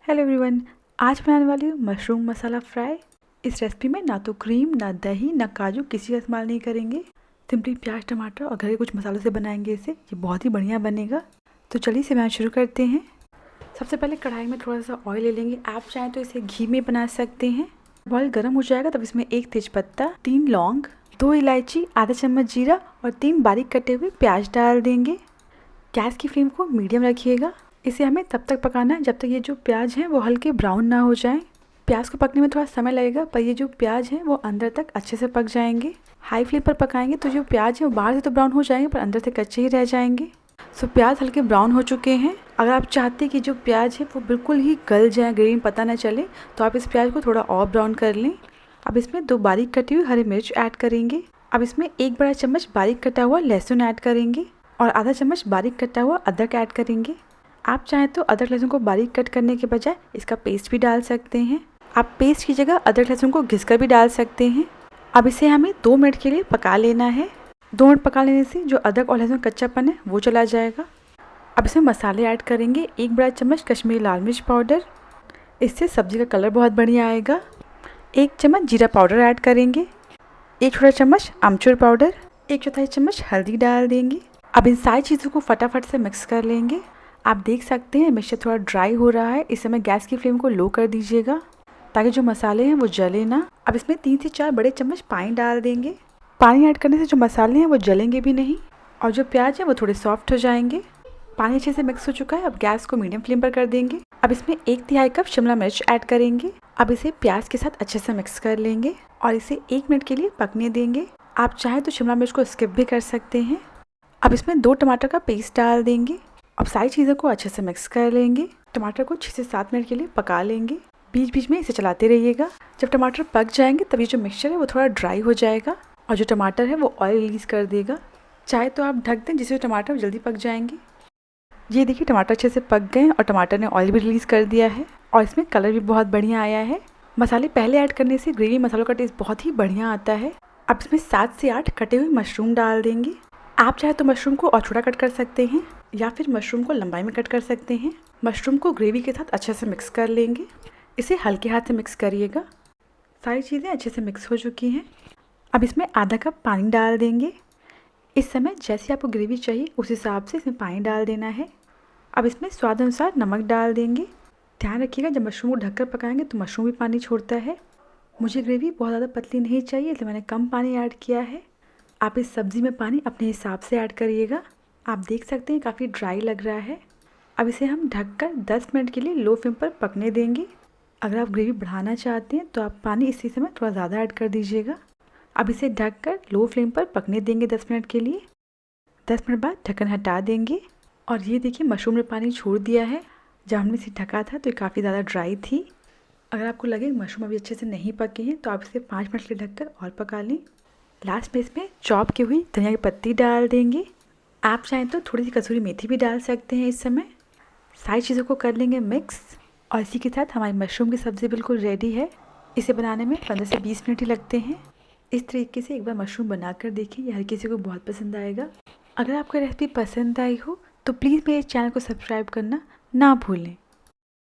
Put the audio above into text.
Hello everyone, आज बनाने वाली हूँ मशरूम मसाला फ्राई। इस रेसिपी में ना तो क्रीम, ना दही, ना काजू किसी का इस्तेमाल नहीं करेंगे। सिंपली प्याज, टमाटर और घर के कुछ मसालों से बनाएंगे इसे। ये बहुत ही बढ़िया बनेगा। तो चलिए इसे बनाना शुरू करते हैं। सबसे पहले कढ़ाई में थोड़ा सा ऑयल ले लेंगे। आप चाहें तो इसे घी में बना सकते हैं। ऑयल गर्म हो जाएगा तब इसमें 1 तेजपत्ता, 3 लौंग, 2 इलायची, आधा चम्मच जीरा और 3 बारीक कटे हुए प्याज डाल देंगे। गैस की फ्लेम को मीडियम रखिएगा। इसे हमें तब तक पकाना है जब तक ये जो प्याज हैं वो हल्के ब्राउन ना हो जाएं। प्याज को पकने में थोड़ा समय लगेगा, पर ये जो प्याज हैं वो अंदर तक अच्छे से पक जाएंगे। हाई फ्लेम पर पकाएंगे तो जो प्याज है वो बाहर से तो ब्राउन हो जाएंगे पर अंदर से कच्चे ही रह जाएंगे। सो प्याज हल्के ब्राउन हो चुके हैं। अगर आप चाहते हैं कि जो प्याज है वो बिल्कुल ही गल जाए, ग्रेवी में पता ना चले, तो आप इस प्याज को थोड़ा और ब्राउन कर लें। अब इसमें 2 बारीक कटी हुई हरी मिर्च ऐड करेंगे। अब इसमें 1 बड़ा चम्मच बारीक कटा हुआ लहसुन ऐड करेंगे और आधा चम्मच बारीक कटा हुआ अदरक ऐड करेंगे। आप चाहें तो अदरक लहसुन को बारीक कट करने के बजाय इसका पेस्ट भी डाल सकते हैं। आप पेस्ट की जगह अदरक लहसुन को घिसकर भी डाल सकते हैं। अब इसे हमें 2 मिनट के लिए पका लेना है। 2 मिनट पका लेने से जो अदरक और लहसुन कच्चापन है वो चला जाएगा। अब इसमें मसाले ऐड करेंगे। 1 बड़ा चम्मच कश्मीरी लाल मिर्च पाउडर, इससे सब्ज़ी का कलर बहुत बढ़िया आएगा। 1 चम्मच जीरा पाउडर ऐड करेंगे। 1 छोटा चम्मच अमचूर पाउडर, 1 चौथाई चम्मच हल्दी डाल देंगे। अब इन सारी चीज़ों को फटाफट से मिक्स कर लेंगे। आप देख सकते हैं मिक्सचर थोड़ा ड्राई हो रहा है। इस समय गैस की फ्लेम को लो कर दीजिएगा ताकि जो मसाले हैं वो जले ना। अब इसमें 3 से 4 बड़े चम्मच पानी डाल देंगे। पानी ऐड करने से जो मसाले हैं वो जलेंगे भी नहीं और जो प्याज है वो थोड़े सॉफ्ट हो जाएंगे। पानी अच्छे से मिक्स हो चुका है। अब गैस को मीडियम फ्लेम पर कर देंगे। अब इसमें 1/3 कप शिमला मिर्च ऐड करेंगे। अब इसे प्याज के साथ अच्छे से मिक्स कर लेंगे और इसे 1 मिनट के लिए पकने देंगे। आप चाहें तो शिमला मिर्च को स्किप भी कर सकते हैं। अब इसमें 2 टमाटर का पेस्ट डाल देंगे। अब सारी चीज़ों को अच्छे से मिक्स कर लेंगे। टमाटर को 6 से 7 मिनट के लिए पका लेंगे। बीच बीच में इसे चलाते रहिएगा। जब टमाटर पक जाएंगे तब ये जो मिक्सचर है वो थोड़ा ड्राई हो जाएगा और जो टमाटर है वो ऑयल रिलीज़ कर देगा। चाहे तो आप ढक दें जिससे टमाटर जल्दी पक जाएंगे। ये देखिए टमाटर अच्छे से पक गए और टमाटर ने ऑयल भी रिलीज़ कर दिया है और इसमें कलर भी बहुत बढ़िया आया है। मसाले पहले ऐड करने से ग्रेवी मसालों का टेस्ट बहुत ही बढ़िया आता है। अब इसमें 7 से 8 कटे हुए मशरूम डाल देंगे। आप चाहे तो मशरूम को और छोटा कट कर सकते हैं या फिर मशरूम को लंबाई में कट कर सकते हैं। मशरूम को ग्रेवी के साथ अच्छे से मिक्स कर लेंगे। इसे हल्के हाथ से मिक्स करिएगा। सारी चीज़ें अच्छे से मिक्स हो चुकी हैं। अब इसमें आधा कप पानी डाल देंगे। इस समय जैसे आपको ग्रेवी चाहिए उस हिसाब से इसमें पानी डाल देना है। अब इसमें स्वाद अनुसार नमक डाल देंगे। ध्यान रखिएगा जब मशरूम को ढककर पकाएंगे तो मशरूम भी पानी छोड़ता है। मुझे ग्रेवी बहुत ज़्यादा पतली नहीं चाहिए इसलिए मैंने कम पानी ऐड किया है। आप इस सब्ज़ी में पानी अपने हिसाब से ऐड करिएगा। आप देख सकते हैं काफ़ी ड्राई लग रहा है। अब इसे हम ढककर 10 मिनट के लिए लो फ्लेम पर पकने देंगे। अगर आप ग्रेवी बढ़ाना चाहते हैं तो आप पानी इसी समय थोड़ा ज़्यादा ऐड कर दीजिएगा। अब इसे ढककर लो फ्लेम पर पकने देंगे 10 मिनट के लिए। 10 मिनट बाद ढक्कन हटा देंगे और ये देखिए मशरूम ने पानी छोड़ दिया है। जब हमने इसे ढका था तो ये काफ़ी ज़्यादा ड्राई थी। अगर आपको लगे मशरूम अभी अच्छे से नहीं पके हैं तो आप इसे 5 मिनट के लिए ढककर और पका लें। लास्ट में इसमें चॉप की हुई धनिया की पत्ती डाल देंगे। आप चाहें तो थोड़ी सी कसूरी मेथी भी डाल सकते हैं। इस समय सारी चीज़ों को कर लेंगे मिक्स और इसी के साथ हमारी मशरूम की सब्ज़ी बिल्कुल रेडी है। इसे बनाने में 15 से 20 मिनट ही लगते हैं। इस तरीके से एक बार मशरूम बनाकर देखिए, ये हर किसी को बहुत पसंद आएगा। अगर आपको रेसिपी पसंद आई हो तो प्लीज़ मेरे चैनल को सब्सक्राइब करना ना भूलें।